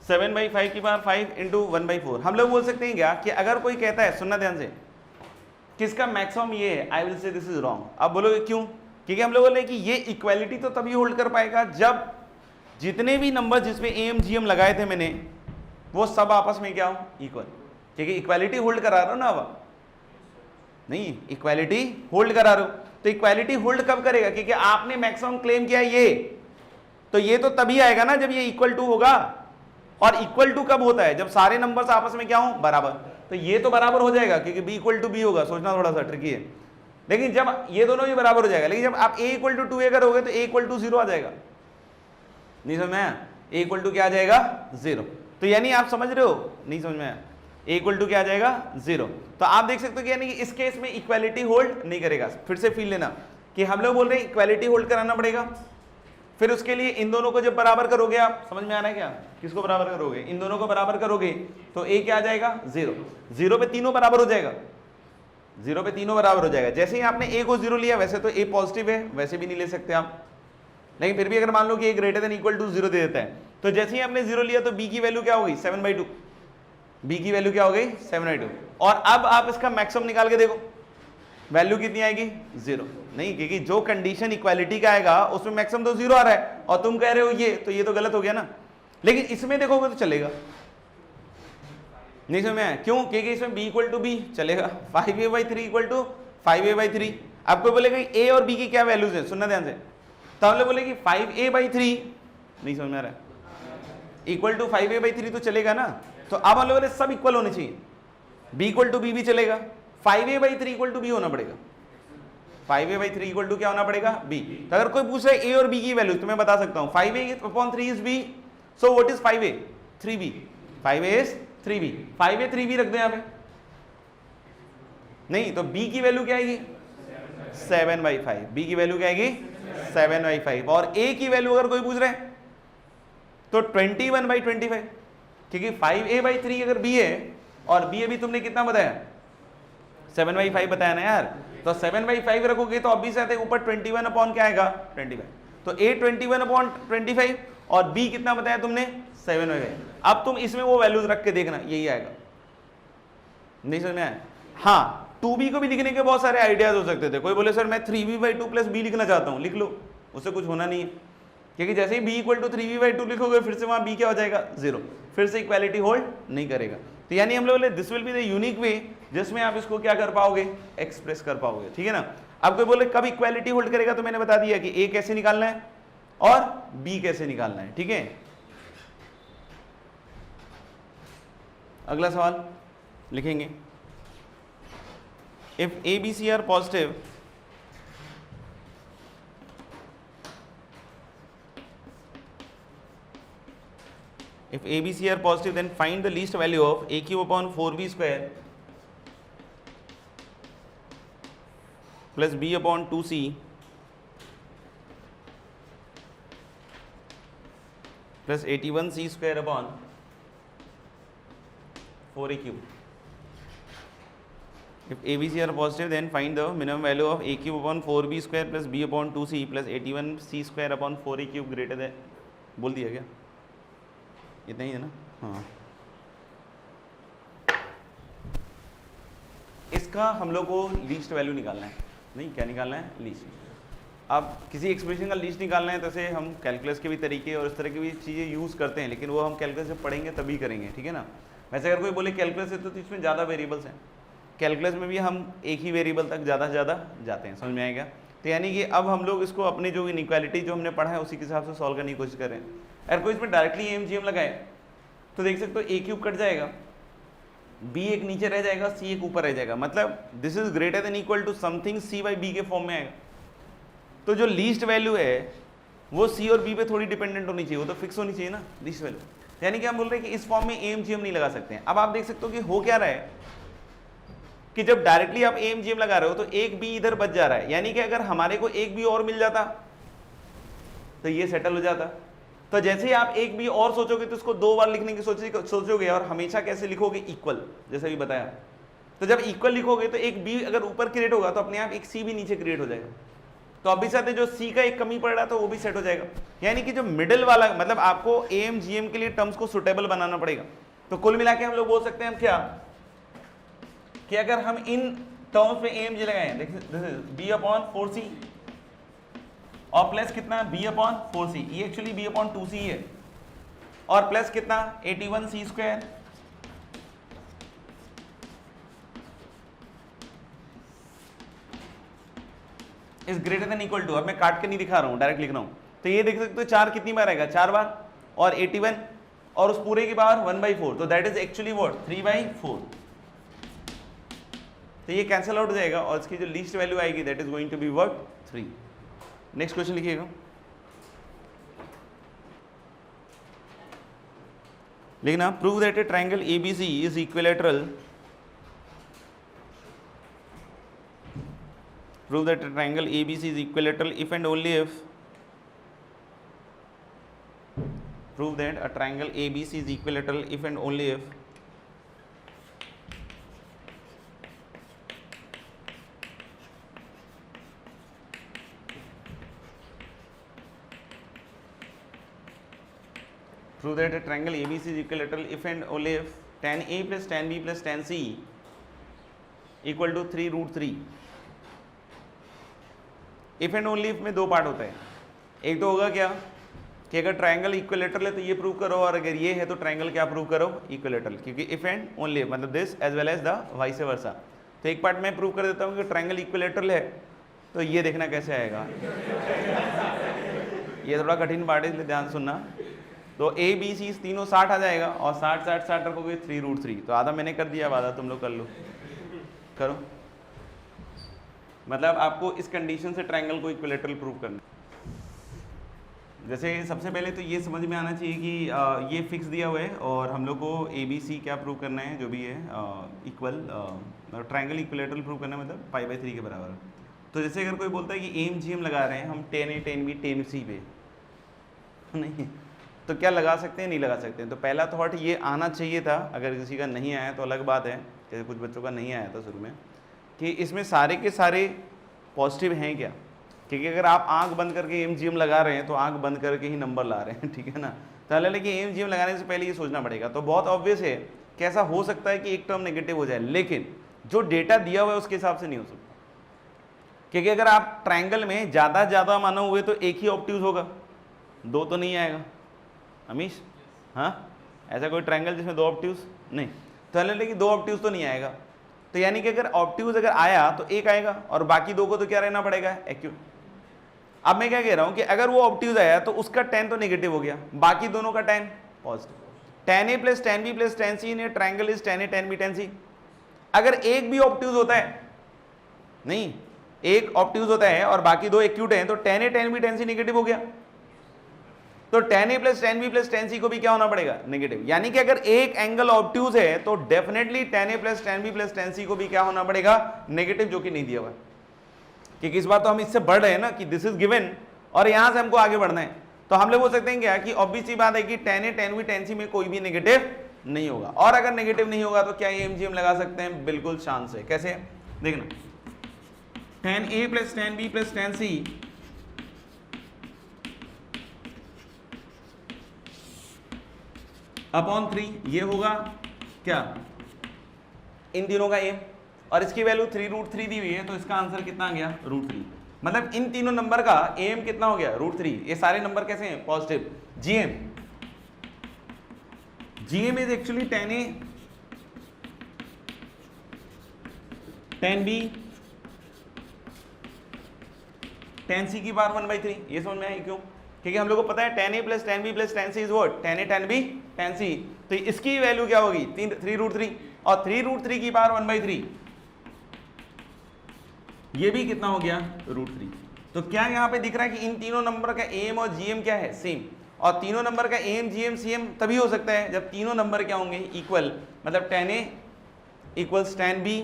7/5 की पावर 5 इंटू 1/4। हम लोग बोल सकते हैं क्या कि अगर कोई कहता है, सुनना ध्यान से, किसका मैक्सिमम ये है, I will say this is wrong. अब बोलोगे क्यों? क्योंकि हम लोग बोल रहे हैं कि ये इक्वालिटी तो तभी होल्ड कर पाएगा जब जितने भी नंबर जिसमें एम जीएम लगाए थे मैंने वो सब आपस में क्या हो, इक्वल। क्योंकि इक्वालिटी होल्ड करा रहा हो ना, अब नहीं इक्वालिटी होल्ड करा रहे हो, तो इक्वालिटी होल्ड कब करेगा? क्योंकि आपने मैक्सिमम क्लेम किया ये, तो ये तो तभी आएगा ना जब ये इक्वल टू होगा। और इक्वल टू कब होता है? जब सारे नंबर्स आपस में क्या हो, बराबर। तो ये तो बराबर हो जाएगा क्योंकि b इक्वल टू बी होगा। सोचना थोड़ा सा ट्रिकी है, लेकिन जब ये दोनों भी बराबर हो जाएगा, लेकिन जब आप a इक्वल टू 2a करोगे तो a इक्वल टू 0 आ जाएगा। नहीं समझ में आया? a इक्वल टू क्या आ जाएगा, 0। तो यानी आप समझ रहे हो? नहीं समझ में आया? a इक्वल टू क्या आ जाएगा, 0। तो आप देख सकते हो कि यानी कि इस केस में इक्वालिटी होल्ड नहीं करेगा। फिर से फील लेना कि हम लोग बोल रहे हैं इक्वालिटी होल्ड कराना पड़ेगा। फिर उसके लिए इन दोनों को जब बराबर करोगे, आप समझ में आ रहा है क्या? किसको बराबर करोगे? इन दोनों को बराबर करोगे तो a क्या आ जाएगा, 0। 0 पे तीनों बराबर हो जाएगा, 0 पे तीनों बराबर हो जाएगा। जैसे ही आपने a को 0 लिया, वैसे तो a पॉजिटिव है, वैसे भी नहीं ले सकते आप, लेकिन फिर भी अगर मान लो कि a greater than equal to 0 दे देता है, तो जैसे ही आपने 0 लिया तो b की वैल्यू क्या हो गई, 7/2। b की वैल्यू क्या हो गई, 7/2। और अब आप इसका मैक्सिमम निकाल के देखो, वैल्यू कितनी आएगी, 0। नहीं, क्योंकि जो कंडीशन इक्वालिटी का आएगा उसमें मैक्सिमम तो 0 आ रहा है और तुम कह रहे हो ये, तो ये तो गलत हो गया ना। लेकिन इसमें देखोगे तो चलेगा। नहीं समझ में आया? क्यों? क्योंकि इसमें b इक्वल टू बी चलेगा, 5a/3 इक्वल टू 5a/3। आपको बोलेगा a और b की क्या वैल्यूज है, सुनना ध्यान से। तो हम लोग बोले कि 5a/3, नहीं समझ में आ रहा है, इक्वल टू 5a/3 तो चलेगा ना। तो अब हम लोग बोले सब इक्वल होने चाहिए, b इक्वल टू b भी चलेगा, 5a/3 इक्वल टू b होना पड़ेगा, 5a/3 इक्वल टू क्या होना पड़ेगा, b। तो अगर कोई पूछ रहा है a और b की वैल्यू, तो मैं बता सकता हूं 5a/3 is b, so what is 5a, 3b, 5a is 3b, 5a 3b रख दो यहां पे। नहीं तो b की वैल्यू क्या आएगी, 7/5। b की वैल्यू क्या आएगी, 7/5। और a की वैल्यू अगर कोई पूछ रहा है तो 21/25, क्योंकि 5a/3 अगर b है और b अभी तुमने कितना बताया, 7/5 बताया ना यार। तो 7/5 रखोगे तो अभी से ऊपर 21 अपॉन क्या आएगा, 25। तो a 21/25 और b कितना बताया तुमने, 7/5। अब तुम इसमें वो वैल्यूज रख के देखना, यही आएगा। नहीं समझ में आया? हाँ, 2b को भी लिखने के बहुत सारे आइडियाज हो सकते थे। कोई बोले सर मैं 3b/2 प्लस b लिखना चाहता हूँ, लिख लो, उससे कुछ होना नहीं है। क्योंकि जैसे ही b इक्वल टू 3b/2 लिखोगे फिर से वहां b क्या हो जाएगा, 0, फिर से इक्वालिटी होल्ड नहीं करेगा। तो यानी हम लोग बोले this will be the unique way जिसमें आप इसको क्या कर पाओगे, एक्सप्रेस कर पाओगे। ठीक है ना? अब कोई बोले कब इक्वालिटी होल्ड करेगा, तो मैंने बता दिया कि a कैसे निकालना है और b कैसे निकालना है। ठीक है, अगला सवाल लिखेंगे, if a b c are positive, if a b c are positive, then find the least value of a cube upon 4b square plus b upon 2c plus 81c square upon 4a cube. If a b c are positive, then find the minimum value of a cube upon 4b square plus b upon 2c plus 81c square upon 4a cube greater than, बोल दिया क्या, इतना ही है ना? हाँ, इसका हम लोग को लीस्ट वैल्यू निकालना है। नहीं, क्या निकालना है, लीस्ट। अब किसी एक्सप्रेशन का लीस्ट निकालना है तो ऐसे हम कैलकुलस के भी तरीके और इस तरह की भी चीज़ें यूज़ करते हैं, लेकिन वो हम कैलकुलस जब पढ़ेंगे तभी करेंगे। ठीक है ना? वैसे अगर कोई बोले कैलकुलस है तो इसमें ज़्यादा वेरिएबल्स हैं, कैलकुलस में भी हम एक ही वेरिएबल तक ज़्यादा से ज़्यादा जाते हैं। समझ में आएगा? तो यानी कि अब हम लोग इसको अपने जो इनइक्वालिटी जो हमने पढ़ा है उसी के हिसाब से सॉल्व करने की कोशिश कर रहे हैं। अगर कोई इसमें डायरेक्टली एम जी एम लगाए तो देख सकते हो a क्यूब कट जाएगा, b एक नीचे रह जाएगा, c एक ऊपर रह जाएगा, मतलब this is greater than equal to something c/b के फॉर्म में आएगा। तो जो लीस्ट वैल्यू है वो c और b पे थोड़ी डिपेंडेंट होनी चाहिए, वो तो फिक्स होनी चाहिए ना लीस्ट वैल्यू। यानी कि हम बोल रहे हैं कि इस फॉर्म में एम जी एम नहीं लगा सकते हैं। अब आप देख सकते हो कि हो क्या रहा है कि जब डायरेक्टली आप एम जी एम लगा रहे हो तो एक b इधर बच जा रहा है, यानी कि अगर हमारे को एक b और मिल जाता तो ये सेटल हो जाता। तो जैसे ही आप एक भी और सोचोगे तो इसको दो बार लिखने की सोचोगे और हमेशा कैसे लिखोगे, इक्वल, जैसे भी बताया। तो जब इक्वल लिखोगे तो एक बी अगर ऊपर क्रिएट होगा तो अपने आप एक सी भी नीचे क्रिएट हो जाएगा, तो अभी साथ जो सी का एक कमी पड़ रहा था वो भी सेट हो जाएगा। यानी कि जो मिडिल वाला मतलब आपको एम जीएम के लिए टर्म्स को सुटेबल बनाना पड़ेगा। तो कुल मिला के हम लोग बोल सकते हैं हम क्या कि अगर हम इन टर्म्स में एम जी लगाएं, देखिए बी अपॉन 4c और प्लस कितना बी अपॉन 4c, ये एक्चुअली बी अपॉन 2c है, और प्लस कितना 81c square is greater than equal to, अब मैं काट के नहीं दिखा रहा हूं डायरेक्ट लिख रहा हूं, तो ये देख सकते हो 4 कितनी बार आएगा, 4 बार, और 81 और उस पूरे की पावर 1/4, तो दैट इज एक्चुअली व्हाट 3/4, तो ये कैंसिल आउट हो जाएगा और इसकी जो लीस्ट वैल्यू आएगी that is going to be what 3। Next question लिखिएगा, लिखना prove that a triangle ABC is equilateral, prove that a triangle ABC is equilateral if and only if, prove that a triangle ABC is equilateral if and only if prove that a triangle ABC is equilateral if and only if tan A plus tan B plus tan C equal to 3√3। If and only if में दो part होता है, एक तो होगा क्या कि अगर ट्रायंगल इक्विलेटरल है तो ये प्रूव करो, और अगर ये है तो ट्रायंगल क्या प्रूव करो इक्विलेटरल, क्योंकि इफ एंड ओनली मतलब this as well as the vice versa. तो एक पार्ट मैं प्रूव कर देता हूँ कि ट्रायंगल इक्विलेटरल है, तो ये देखना कैसे आएगा, ये थोड़ा कठिन पार्ट है इसलिए ध्यान सुनना। तो ए बी सी तीनों 60 आ जाएगा, और 60 60 60 रखोगे 3√3, तो आधा मैंने कर दिया, आधा तुम लोग कर लो, करो। मतलब आपको इस कंडीशन से ट्रायंगल को इक्विलेटरल प्रूव करना। जैसे सबसे पहले तो ये समझ में आना चाहिए कि ये फिक्स दिया हुआ है और हम लोग को ए बी सी क्या प्रूव करना है, जो भी है इक्वल ट्रायंगल इक्विलेटरल प्रूव करना है, मतलब π/3 के बराबर। तो जैसे अगर कोई बोलता है कि एम जी एम लगा रहे हैं हम tan A tan B tan C पे, नहीं तो क्या लगा सकते हैं, नहीं लगा सकते हैं। तो पहला थॉट ये आना चाहिए था, अगर किसी का नहीं आया तो अलग बात है, जैसे कुछ बच्चों का नहीं आया था शुरू में, कि इसमें सारे के सारे पॉजिटिव हैं क्या, क्योंकि अगर आप आंख बंद करके एम जी एम लगा रहे हैं तो आंख बंद करके ही नंबर ला रहे हैं, ठीक है ना। तो हालांकि एम जी एम लगाने से पहले ये सोचना पड़ेगा। तो बहुत ऑब्वियस है कि ऐसा हो सकता है कि एक टर्म नेगेटिव हो जाए, लेकिन जो डेटा दिया हुआ है उसके हिसाब से नहीं हो सकता, क्योंकि अगर आप ट्रायंगल में ज़्यादा मानो हुए तो एक ही ऑब्ट्यूज होगा, दो तो नहीं आएगा अमीश, हाँ ऐसा कोई ट्रायंगल जिसमें दो ऑब्ट्यूज नहीं, तो हालांकि दो ऑब्ट्यूज तो नहीं आएगा। तो यानी कि अगर ऑब्ट्यूज अगर आया तो एक आएगा और बाकी दो को तो क्या रहना पड़ेगा एक्यूट। अब मैं क्या कह रहा हूं कि अगर वो ऑब्ट्यूज आया तो उसका tan तो नेगेटिव हो गया, बाकी दोनों का tan positive. tan A plus tan B plus tan C in triangle is tan A tan B tan C। अगर एक भी ऑब्ट्यूज होता है, नहीं एक ऑब्ट्यूज होता है और बाकी दो एक्यूट हैं, तो tan A tan B tan C negative हो गया, तो tan A plus tan B plus tan C को भी क्या होना पड़ेगा नेगेटिव। यानी कि अगर एक एंगल ऑब्ट्यूज है तो definitely tan A plus tan B plus tan C को भी क्या होना पड़ेगा नेगेटिव, जो कि नहीं दिया हुआ, क्योंकि इस बार तो हम इससे बढ़ रहे हैं ना कि दिस इज गिवन और यहां से हमको आगे बढ़ना है। तो हम लोग बोल सकते हैं क्या कि ऑब्वियस सी बात है कि tan A tan B tan C में कोई भी नेगेटिव नहीं होगा, और अगर नेगेटिव नहीं होगा तो क्या एम जी एम लगा सकते हैं, बिल्कुल शान से। कैसे देखना, tan A plus tan B plus tan C upon 3, ये होगा क्या इन तीनों का एम, और इसकी वैल्यू 3√3 दी हुई है, तो इसका आंसर कितना आ गया √3। मतलब इन तीनों नंबर का एम कितना हो गया √3। ये सारे नंबर कैसे हैं positive. GM is actually tan A tan B tan C की पावर 1/3। ये समझ में आई क्यों, क्योंकि हम लोग को पता है tan A plus tan B plus tan C is what tan A tan B tan C। तो इसकी वैल्यू क्या होगी 3√3, और 3√3 की पावर 1/3, ये भी कितना हो गया √3। तो क्या यहाँ पे दिख रहा है कि इन तीनों नंबर का एम और जीएम क्या है सेम, और तीनों नंबर का एम जीएम सीएम तभी हो सकता है जब तीनों नंबर क्या होंगे इक्वल, मतलब tan A equals tan B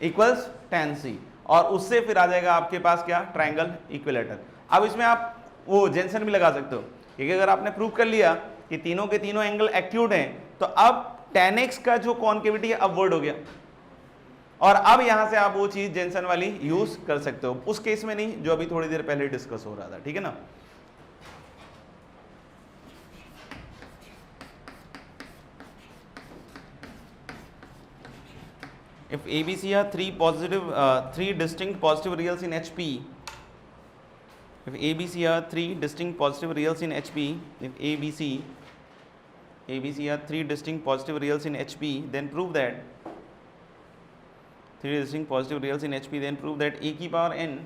equals tan C, और उससे फिर आ जाएगा आपके पास क्या ट्रायंगल इक्विलेटरल। अब इसमें आप वो जेंसन भी लगा सकते हो, क्योंकि अगर आपने प्रूव कर लिया कि तीनों के तीनों एंगल एक्यूट हैं, तो अब tan X का जो कॉन्केविटी है अपवर्ड हो गया, और अब यहां से आप वो चीज जेनसन वाली यूज कर सकते हो, उस केस में नहीं जो अभी थोड़ी देर पहले डिस्कस हो रहा था, ठीक है ना। If ABC are three distinct positive reals in HP, if ABC are three distinct positive reals in HP, if ABC are three distinct positive reals in HP, then prove that three distinct positive reals in HP, then prove that a की power n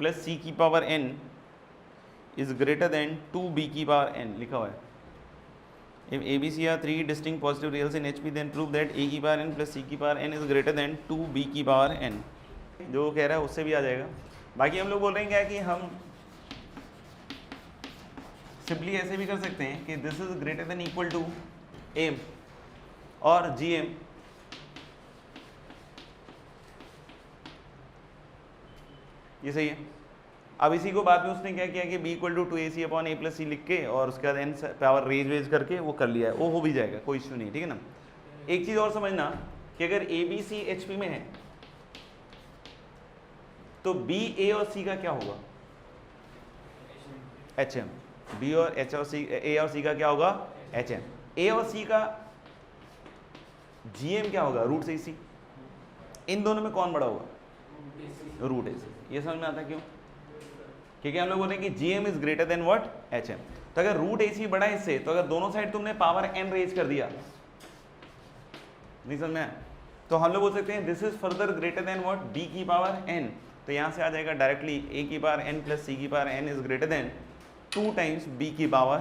plus c की power n is greater than 2b की power n, लिखा हुआ है। If ABC are three distinct positive reals in HP, then prove that a की power n plus c की power n is greater than 2b की power n। जो कह रहा है उससे भी आ जाएगा। बाकी हम लोग बोल रहे हैं क्या कि हम सिंपली ऐसे भी कर सकते हैं कि this is greater than equal to m और gm, ये सही है। अब इसी को बाद में उसने क्या किया कि b equal to 2ac upon a plus C लिख के और उसके बाद n पावर रेज करके वो कर लिया है, वो हो भी जाएगा, कोई इश्यू नहीं, ठीक है ना। एक चीज़ और समझना कि अगर a b c HP में है तो b a और c का क्या होगा, HM, b और h और c, a और c का क्या होगा, HM, a और c का GM क्या होगा, रूट से c। इन दोनों में कौन बड़ा होगा, रूट AC। ये समझ में आता है क्यों, क्योंकि हम लोग बोल रहे हैं कि GM is greater than what, HM। तो अगर रूट AC बड़ा है इससे, तो अगर दोनों साइड तुमने पावर n रेज कर दिया, नहीं समझ में आया, तो हम लोग बोल सकते हैं this is further greater than what, b की पावर n। तो यहां से आ जाएगा डायरेक्टली a की पावर n प्लस c की power n is greater then 2 times b की पावर